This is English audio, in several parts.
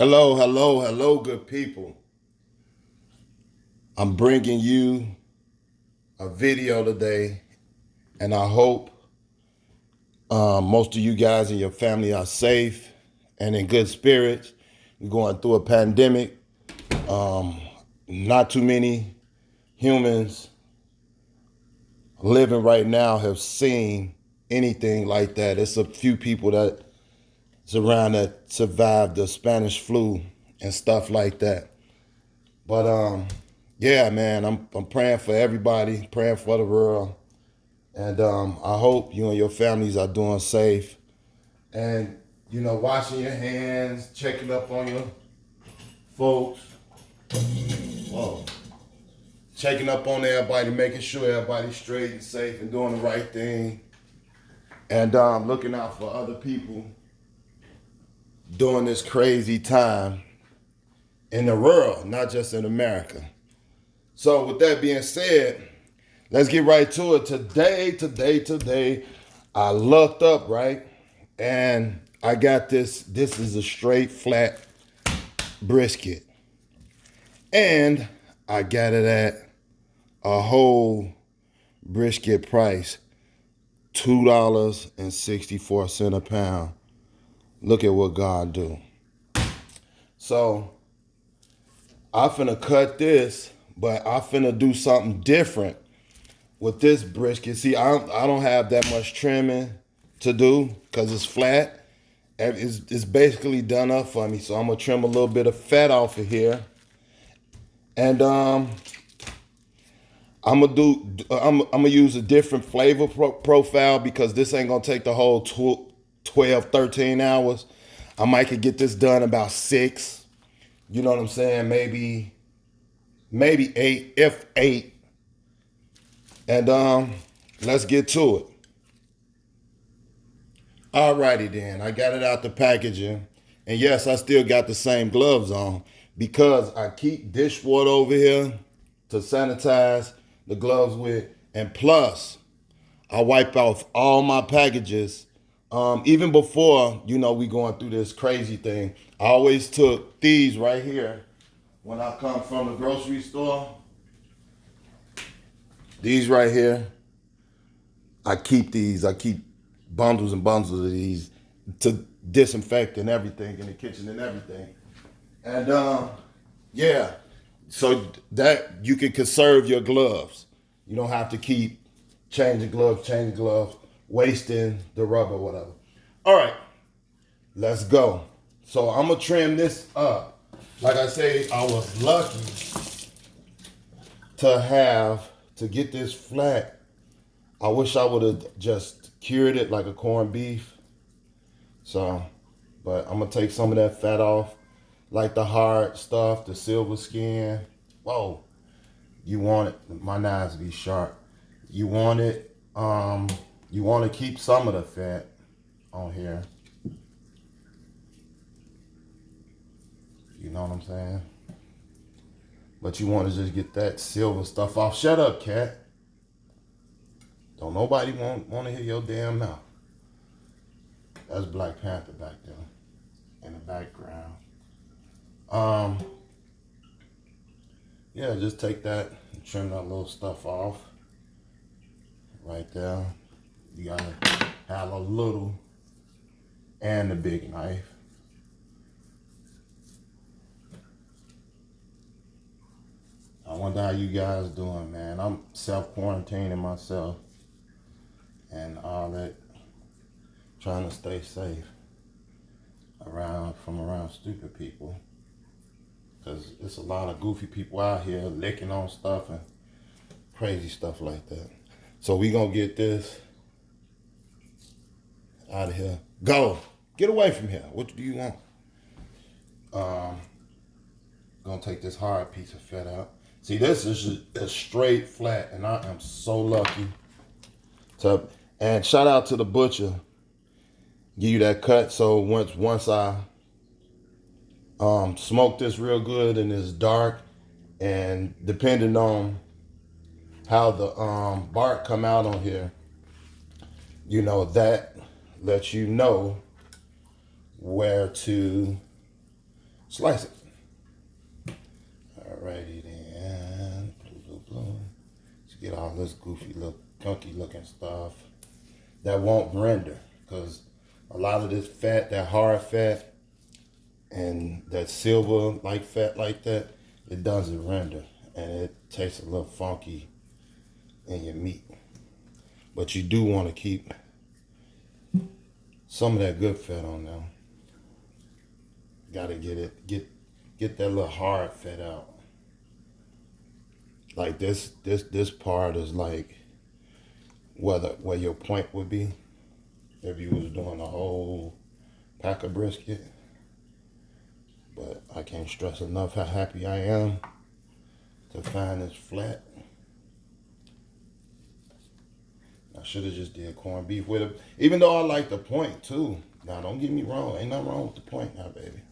Hello, hello, hello, good people. I'm bringing you a video today, and I hope most of you guys and your family are safe and in good spirits. We're going through a pandemic. Not too many humans living right now have seen anything like that. It's a few people that's around that survived the Spanish flu and stuff like that. But yeah, man, I'm praying for everybody, praying for the world, and I hope you and your families are doing safe, and washing your hands, checking up on your folks, whoa, checking up on everybody, making sure everybody's straight and safe and doing the right thing, and looking out for other people during this crazy time in the world, not just in America. So, with that being said, let's get right to it. Today, I looked up, right? And I got this. This is a straight flat brisket. And I got it at a whole brisket price, $2.64 a pound. Look at what God do. So I finna cut this, but I finna do something different with this brisket. See, I don't have that much trimming to do because it's flat. It's basically done up for me. So I'm gonna trim a little bit of fat off of here, and I'm gonna use a different flavor profile because this ain't gonna take the whole 12, 13 hours. I might could get this done about 6. You know what I'm saying? Maybe 8, if 8. And let's get to it. Alrighty then, I got it out the packaging. And yes, I still got the same gloves on because I keep dish water over here to sanitize the gloves with. And plus, I wipe off all my packages. Even before, we going through this crazy thing, I always took these right here when I come from the grocery store. These right here, I keep these. I keep bundles and bundles of these to disinfect and everything in the kitchen and everything. And yeah, so that you can conserve your gloves. You don't have to keep changing gloves, wasting the rubber, whatever. All right, let's go. So I'm gonna trim this up. Like I say, I was lucky to get this flat. I wish I would have just cured it like a corned beef. So, but I'm gonna take some of that fat off, like the hard stuff, the silver skin. Whoa, you want it? My knives be sharp. You want it? You want to keep some of the fat on here. You know what I'm saying? But you want to just get that silver stuff off. Shut up, cat. Don't nobody want to hear your damn mouth. That's Black Panther back there in the background. Um, yeah, just take that and trim that little stuff off right there. You gotta have a little and the big knife. I wonder how you guys doing, man. I'm self-quarantining myself and all that, trying to stay safe from around stupid people. Because it's a lot of goofy people out here licking on stuff and crazy stuff like that. So we gonna get this out of here. Go. Get away from here. What do you want? Gonna take this hard piece of fat out. See, this is a straight flat, and I am so lucky to. And shout out to the butcher, give you that cut. So once I smoke this real good and it's dark, and depending on how the bark come out on here, that lets you know where to Slice it. Alrighty then. Blue. Let's get all this goofy, gunky looking stuff that won't render, because a lot of this fat, that hard fat, and that silver like fat like that, it doesn't render, and it tastes a little funky in your meat. But you do want to keep some of that good fat on there. Gotta get that little hard fat out. Like this part is like where your point would be if you was doing a whole pack of brisket. But I can't stress enough how happy I am to find this flat. I should have just did corned beef with it, even though I like the point too. Now don't get me wrong, ain't nothing wrong with the point now, baby.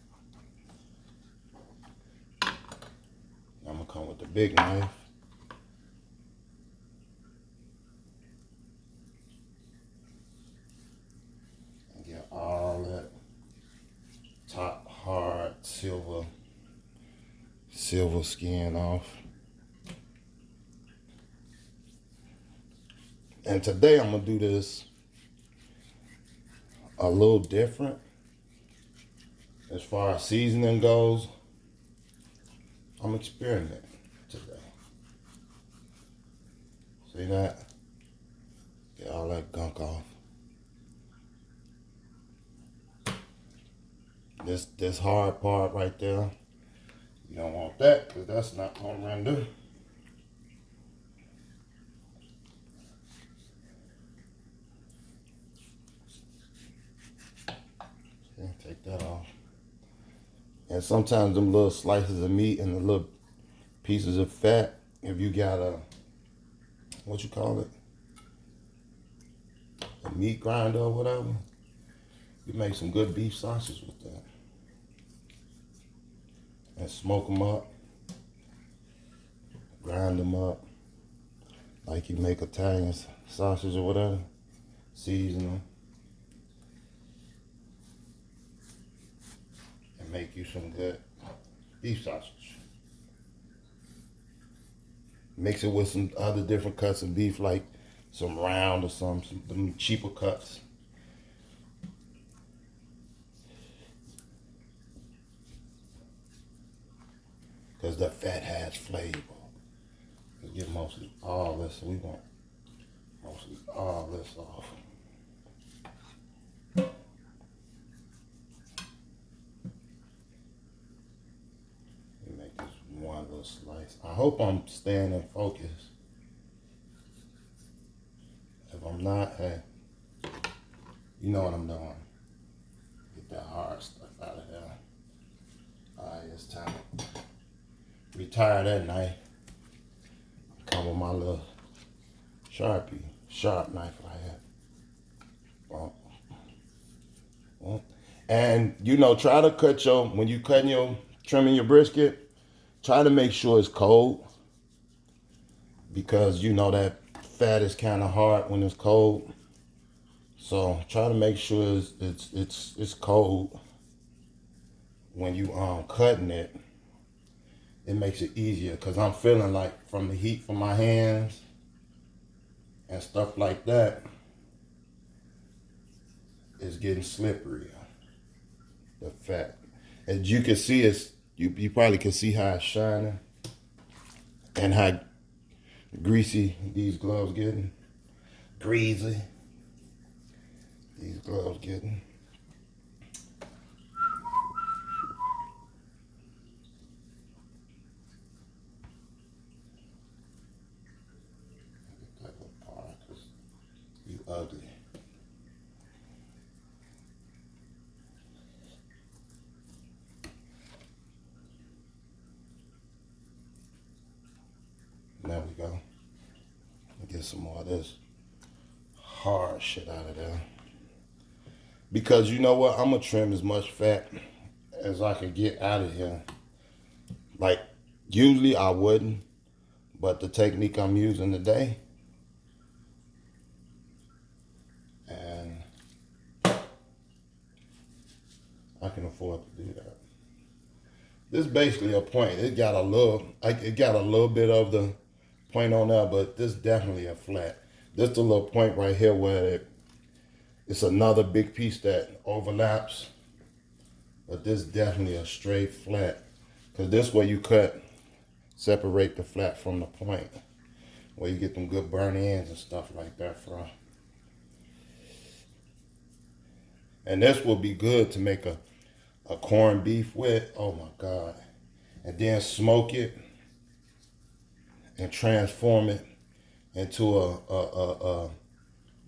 I'm gonna come with the big knife. And get all that top hard silver skin off. And today I'm gonna do this a little different as far as seasoning goes. I'm experimenting today. See that? Get all that gunk off. This hard part right there, you don't want that, because that's not gonna render. Okay, take that off. And sometimes them little slices of meat and the little pieces of fat, if you got what you call it, a meat grinder or whatever, you make some good beef sausage with that. And smoke them up, grind them up, like you make Italian sausage or whatever, season them, and make you some good beef sausage. Mix it with some other different cuts of beef, like some round or some cheaper cuts. Because the fat has flavor. We get mostly all this, so we want mostly all this off. We make this one little slice. I hope I'm staying in focus. If I'm not, hey, you know what I'm doing. Get that hard stuff out of there. Alright, it's time. Retire that knife. Come with my little sharp knife I have. Bump. Bump. And try to cut when you trimming your brisket, try to make sure it's cold, because that fat is kind of hard when it's cold. So try to make sure it's cold when you cutting it. It makes it easier, because I'm feeling like from the heat from my hands and stuff like that, it's getting slippery. The fat, as you can see, you probably can see how it's shining and how greasy these gloves getting. Greasy. These gloves getting. You ugly. There we go. Get some more of this hard shit out of there. Because you know what? I'm going to trim as much fat as I can get out of here. Like, usually I wouldn't, but the technique I'm using today, and I can afford to do that. This is basically a point. It got a little, like it got a little bit of the point on there, but this definitely a flat. This the little point right here where it's another big piece that overlaps, but this definitely a straight flat. Cause this way you separate the flat from the point, where you get them good burn ends and stuff like that from. And this will be good to make a corned beef with. Oh my God. And then smoke it and transform it into a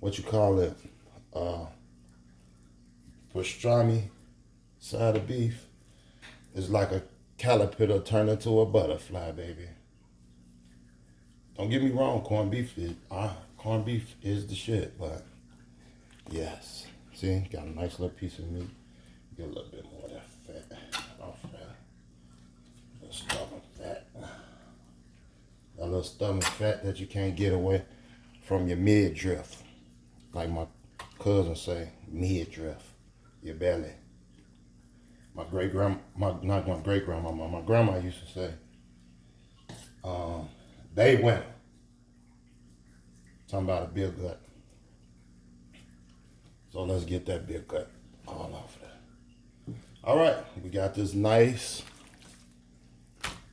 what you call it, pastrami side of beef. It's like a caterpillar turned into a butterfly, baby. Don't get me wrong, corned beef is the shit, but yes. See, got a nice little piece of meat. Get a little bit more of that fat off there. Little stubborn fat. That little stubborn fat that you can't get away from your midriff. Like my cousin say, midriff, your belly. My not my great grandmama, my grandma used to say, they went. Talking about a big gut. So let's get that big gut all off there. All right, we got this nice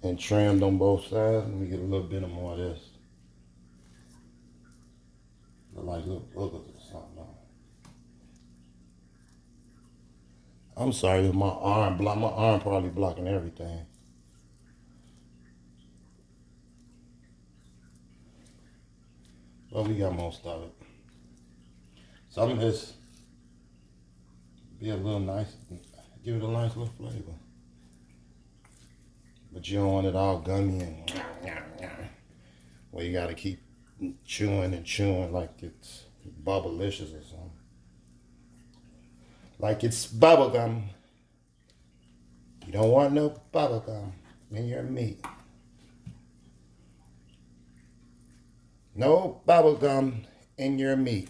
and trimmed on both sides. Let me get a little bit of more of this. Look like little boogers or something. I'm sorry, my arm probably blocking everything. But we got most of it. Some of this be a little nice, give it a nice little flavor. But you don't want it all gummy and well, you gotta keep chewing and chewing like it's bubblicious or something. Like it's bubble gum. You don't want no bubble gum in your meat. No bubble gum in your meat.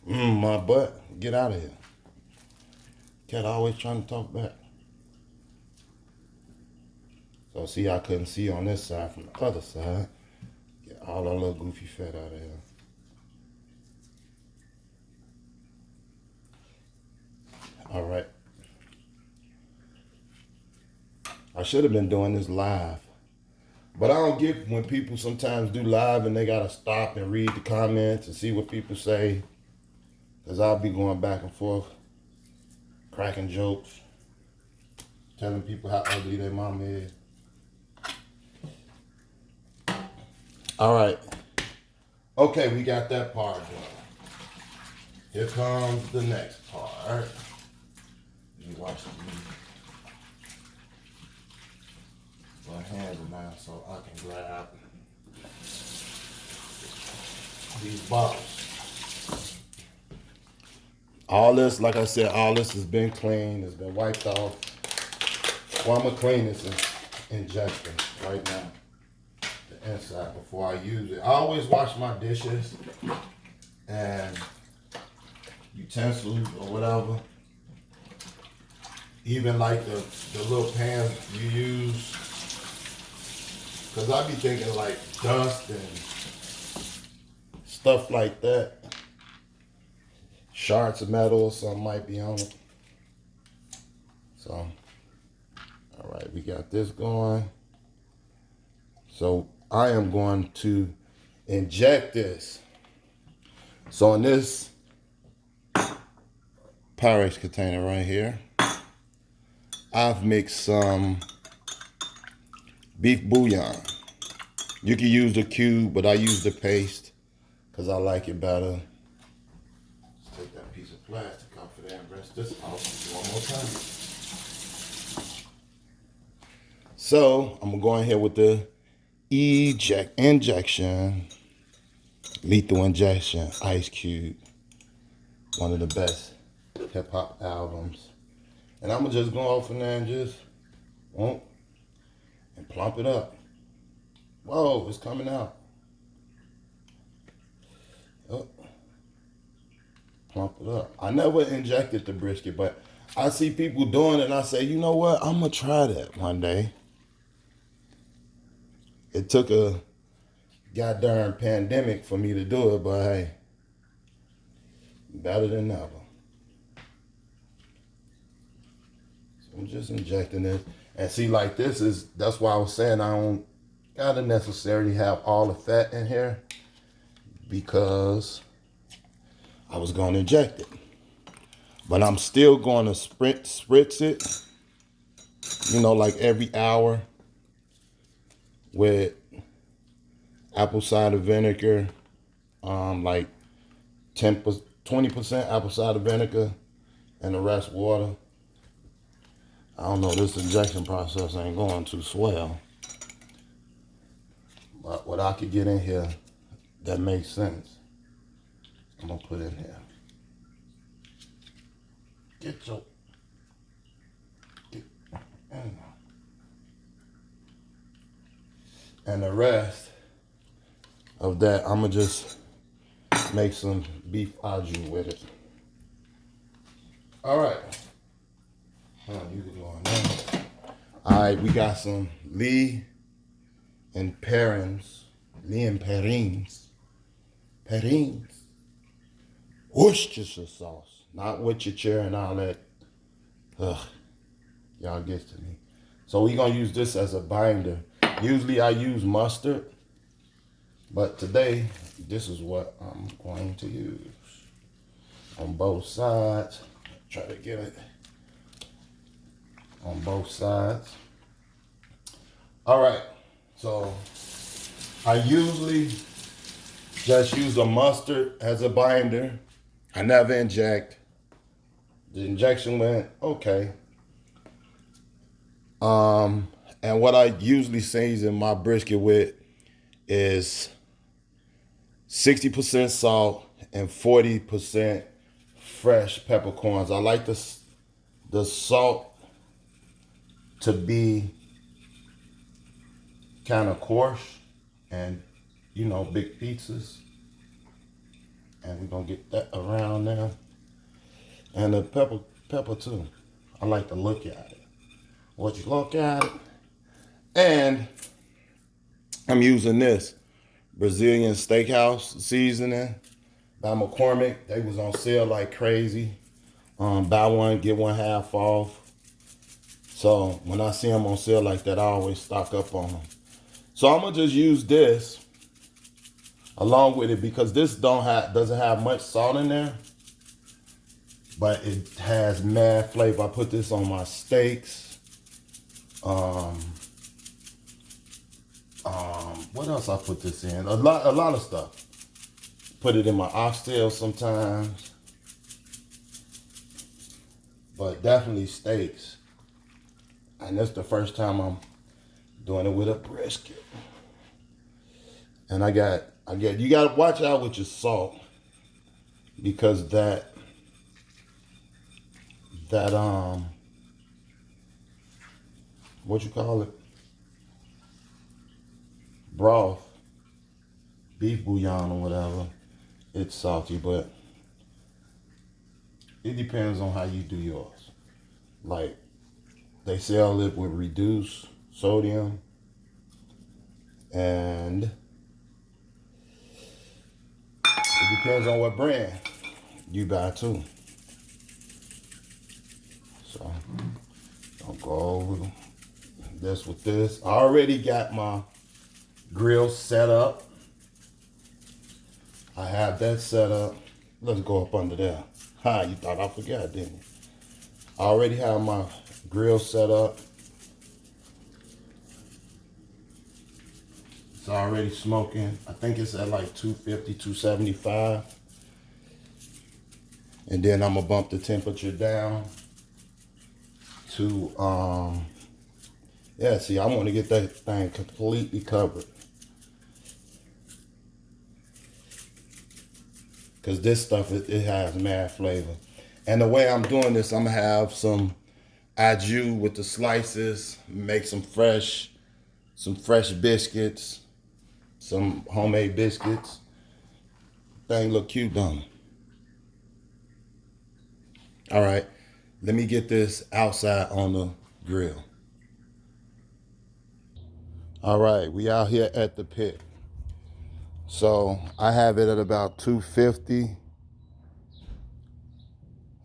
My butt. Get out of here. Cat always trying to talk back. So see, I couldn't see on this side from the other side. Get all that little goofy fat out of here. All right. I should have been doing this live. But I don't get when people sometimes do live and they gotta stop and read the comments and see what people say. Cause I'll be going back and forth, cracking jokes, telling people how ugly their mama is. All right. Okay, we got that part done. Here comes the next part. Let me watch the movie. My hands are now so I can grab these bottles. All this, like I said, all this has been cleaned, has been wiped off. Well, I'm gonna clean this injector right now, the inside, before I use it. I always wash my dishes and utensils or whatever. Even like the little pan you use. Cause I be thinking like dust and stuff like that. Shards of metal or something might be on it. So, all right, we got this going. So I am going to inject this. So in this Pyrex container right here, I've mixed some beef bouillon. You can use the cube, but I use the paste because I like it better. Let's take that piece of plastic off of there and rinse this out one more time. So I'm gonna go in here with the injection, lethal injection, Ice Cube, one of the best hip hop albums. And I'm gonna just go off in there and just and plump it up. Whoa, it's coming out. Oh. plump it up. I never injected the brisket, but I see people doing it and I say, you know what? I'm going to try that one day. It took a goddamn pandemic for me to do it, but hey, better than never. So I'm just injecting it. And see, like that's why I was saying I don't gotta necessarily have all the fat in here because I was gonna inject it. But I'm still gonna spritz it, like every hour with apple cider vinegar, like 20% apple cider vinegar and the rest water. I don't know, this injection process ain't going too swell. But what I could get in here that makes sense, I'm gonna put in here. And the rest of that, I'm gonna just make some beef au jus with it. All right. You can go on there. All right, we got some Lee and Perrins, Worcestershire sauce, not Worcestershire and all that. Ugh, y'all get to me. So we're gonna use this as a binder. Usually I use mustard, but today this is what I'm going to use on both sides. Try to get it on both sides. All right, so I usually just use a mustard as a binder. I never inject. The injection went okay. And what I usually season my brisket with is 60% salt and 40% fresh peppercorns. I like the salt to be kind of coarse and big pieces. And we're gonna get that around now. And the pepper too. I like to look at it. What you look at it. And I'm using this Brazilian steakhouse seasoning by McCormick. They was on sale like crazy. Buy one, get one half off. So when I see them on sale like that, I always stock up on them. So I'm gonna just use this along with it because this doesn't have much salt in there, but it has mad flavor. I put this on my steaks. What else I put this in? A lot of stuff. Put it in my oxtail sometimes, but definitely steaks. And that's the first time I'm doing it with a brisket. And you gotta watch out with your salt because that what you call it? Broth, beef bouillon or whatever, it's salty, but it depends on how you do yours. Like, they sell it with reduced sodium, and it depends on what brand you buy too. So, I'll go over this with this. I already got my grill set up. I have that set up. Let's go up under there. Ha, you thought I forgot, didn't you? I already have my grill set up. It's already smoking. I think it's at like 250, 275. And then I'm gonna bump the temperature down to see, I want to get that thing completely covered. Because this stuff, it has mad flavor. And the way I'm doing this, I'm going to have some au jus with the slices, make some fresh biscuits, some homemade biscuits. Thing look cute, don't it? All right, let me get this outside on the grill. All right, we out here at the pit. So I have it at about 250.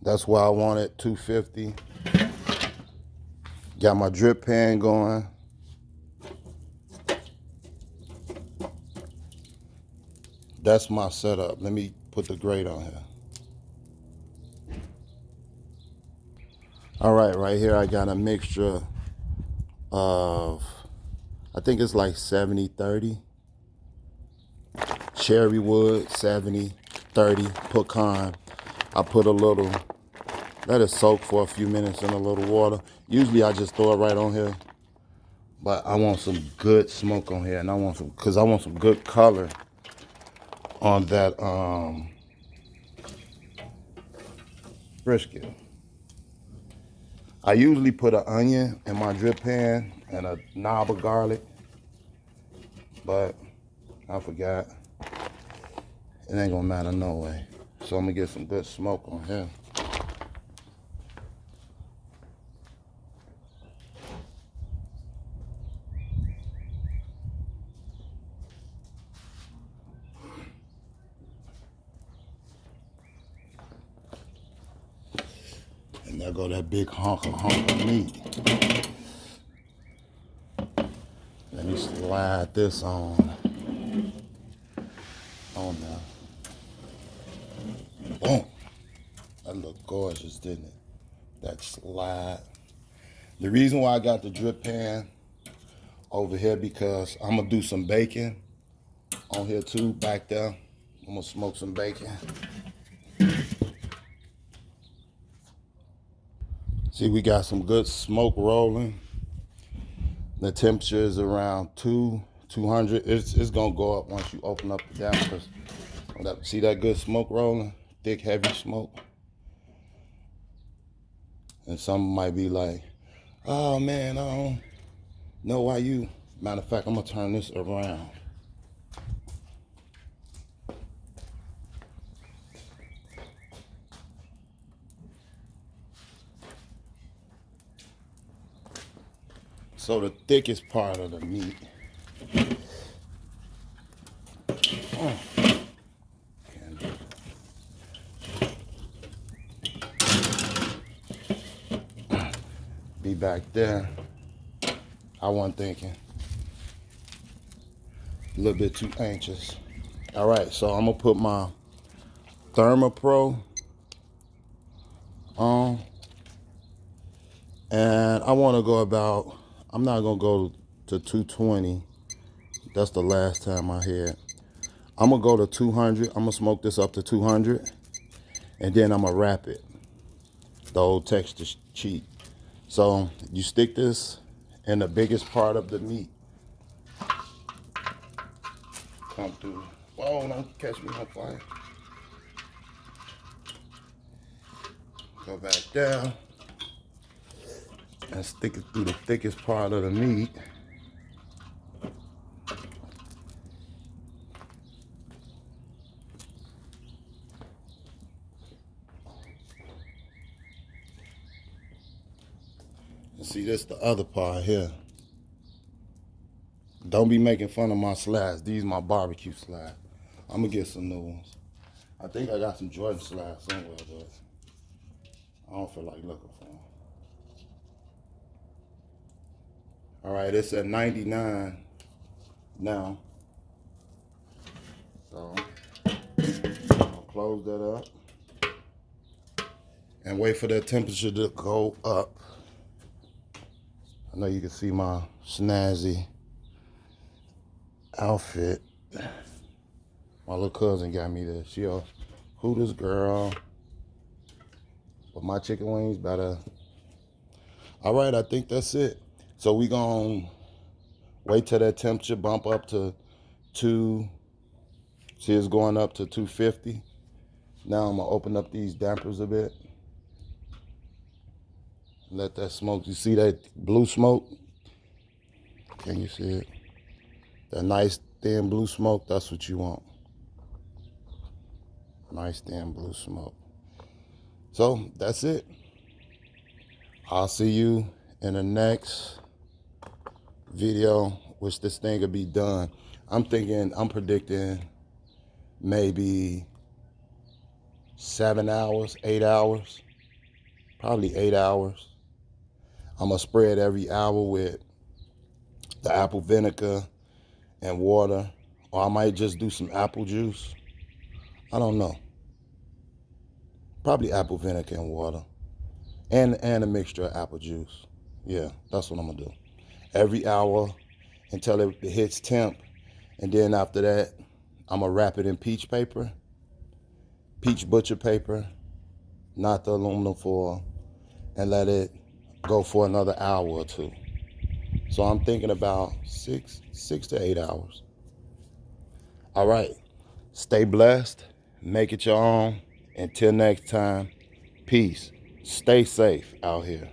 That's why I want it, 250. Got my drip pan going. That's my setup. Let me put the grate on here. All right here I got a mixture of, I think it's like 70-30. Cherry wood, 70-30. Pecan. I put a little, let it soak for a few minutes in a little water. Usually I just throw it right on here. But I want some good smoke on here, and I want some good color on that brisket. I usually put an onion in my drip pan and a knob of garlic, but I forgot. It ain't gonna matter no way. So I'm gonna get some good smoke on here. And there go that big hunk of meat. Let me slide this on there. Boom. That looked gorgeous, didn't it? That slide. The reason why I got the drip pan over here because I'm gonna do some bacon on here too, back there. I'm gonna smoke some bacon. See, we got some good smoke rolling. The temperature is around 200. It's gonna go up once you open up the dampers. See that good smoke rolling? Thick, heavy smoke. And some might be like, oh man, I don't know why you. Matter of fact, I'm gonna turn this around. So the thickest part of the meat. Be back there. I wasn't thinking. A little bit too anxious. All right, so I'm gonna put my ThermoPro on. And I wanna go about, I'm not gonna go to 220. That's the last time I had. I'm gonna go to 200. I'm gonna smoke this up to 200. And then I'm gonna wrap it. The old texture sheet. So you stick this in the biggest part of the meat. Come through. Whoa, don't catch me on fire. Go back down and stick it through the thickest part of the meat. And see, this the other part here. Don't be making fun of my slides. These are my barbecue slides. I'm gonna get some new ones. I think I got some Jordan slides somewhere, but I don't feel like looking for them. All right, it's at 99 now. So I'll close that up and wait for that temperature to go up. I know you can see my snazzy outfit. My little cousin got me this. She a Hooters girl. But my chicken wings better. All right, I think that's it. So we gonna wait till that temperature bump up to 2. See, it's going up to 250. Now I'm gonna open up these dampers a bit. Let that smoke. You see that blue smoke? Can you see it? That nice thin blue smoke, that's what you want. Nice thin blue smoke. So that's it. I'll see you in the next video, which this thing will be done. I'm predicting maybe 7 hours, 8 hours, probably 8 hours. I'm gonna spread every hour with the apple vinegar and water, or I might just do some apple juice. I don't know. Probably apple vinegar and water, and a mixture of apple juice. Yeah, that's what I'm gonna do. Every hour until it hits temp, and then after that, I'm gonna wrap it in peach paper, peach butcher paper, not the aluminum foil, and let it go for another hour or two. So I'm thinking about six to 8 hours. All right. Stay blessed. Make it your own. Until next time, peace. Stay safe out here.